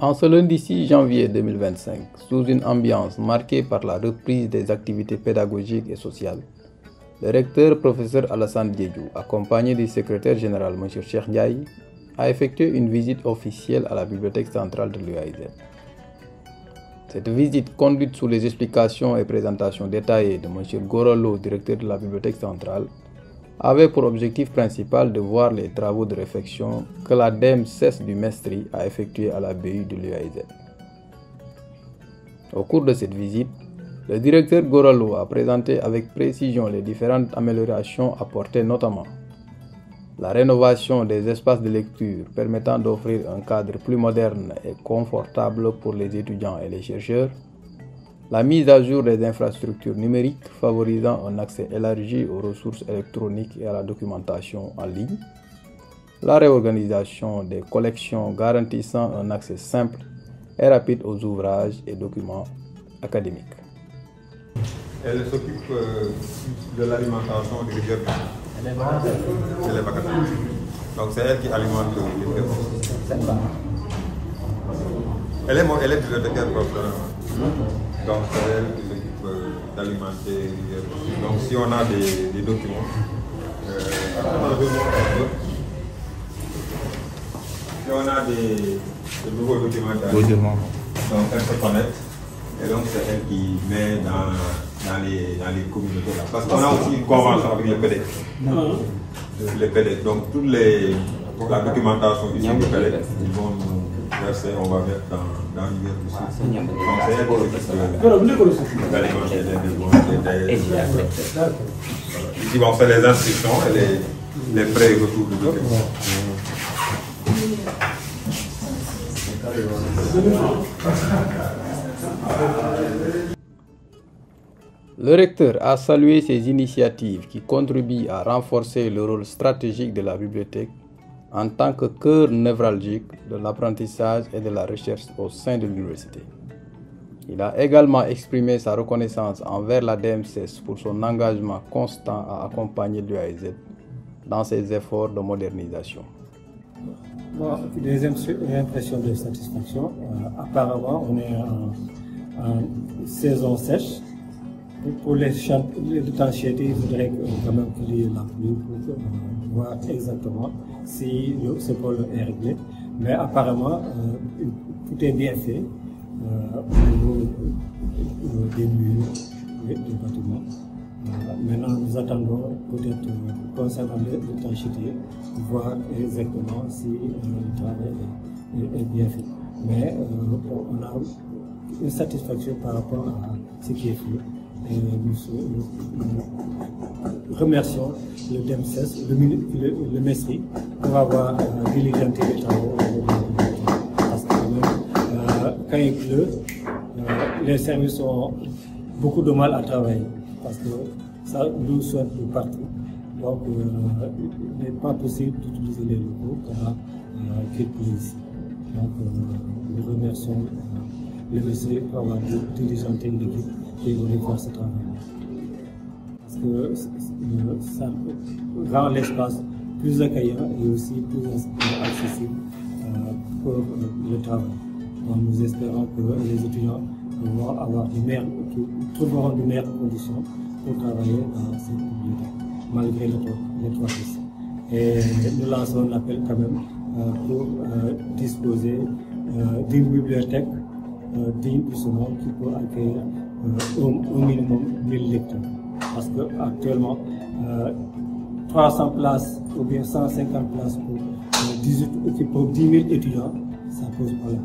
En ce lundi 6 janvier 2025, sous une ambiance marquée par la reprise des activités pédagogiques et sociales, le recteur professeur Alassane Diédhiou, accompagné du secrétaire général M. Cheikh Ndiaye, a effectué une visite officielle à la bibliothèque centrale de l'UAIZ. Cette visite, conduite sous les explications et présentations détaillées de M. Gorolo, directeur de la bibliothèque centrale, avait pour objectif principal de voir les travaux de réflexion que la DEMSES du Mestre a effectués à la BU de l'UAIZ. Au cours de cette visite, le directeur Gorolo a présenté avec précision les différentes améliorations apportées, notamment la rénovation des espaces de lecture permettant d'offrir un cadre plus moderne et confortable pour les étudiants et les chercheurs, la mise à jour des infrastructures numériques favorisant un accès élargi aux ressources électroniques et à la documentation en ligne, la réorganisation des collections garantissant un accès simple et rapide aux ouvrages et documents académiques. Elle s'occupe de l'alimentation des rivières. Elle est vacataire. Donc c'est elle qui alimente les rivières. Elle est bibliothécaire professionnelle. Donc c'est elle qui s'occupe d'alimenter les rivières. Donc si on a des documents, si on a des nouveaux documents, donc elle se connecte. Et donc c'est elle qui met dans les communautés là. Parce qu'on a aussi une convention avec les PEDEC. Les PEDEC. Donc toute la documentation ici du PEDEC, ils vont nous verser, on va mettre dans l'hiver du Sud. Donc c'est elle qui s'occupe d'alimenter les besoins. Ici on fait les inscriptions et les prêts et retours de documents. Le recteur a salué ces initiatives qui contribuent à renforcer le rôle stratégique de la bibliothèque en tant que cœur névralgique de l'apprentissage et de la recherche au sein de l'université. Il a également exprimé sa reconnaissance envers la DEMSES pour son engagement constant à accompagner l'UAIZ dans ses efforts de modernisation. Bon, des impressions de satisfaction. Apparemment, on est en saison sèche. Pour les étanchéités, il faudrait quand même qu'il y ait la pluie pour voir exactement si ce pôle est réglé. Mais apparemment, tout est bien fait au niveau des murs du bâtiment. Maintenant, nous attendons peut-être concernant l'étanchéité, voir exactement si le travail est bien fait. Mais on a une satisfaction par rapport à ce qui est fait. Et nous remercions le DEMSES, le Mestre, pour avoir diligenté les travaux. Parce que quand il pleut, les services ont beaucoup de mal à travailler. Parce que ça nous souhaite de partout. Donc il n'est pas possible d'utiliser les locaux pendant qu'il pleut ici. Donc nous remercions le Mestre pour avoir diligenté l'équipe et voulait faire ce travail. Parce que ça rend l'espace plus accueillant et aussi plus accessible pour le travail. Donc nous espérons que les étudiants trouveront de meilleures conditions pour travailler dans cette bibliothèque, malgré l'étroitesse. Et nous lançons un appel quand même pour disposer d'une bibliothèque digne de ce nom qui peut accueillir au minimum 1000 lecteurs. Parce qu'actuellement, 300 places ou bien 150 places pour 10 000 étudiants, ça pose problème.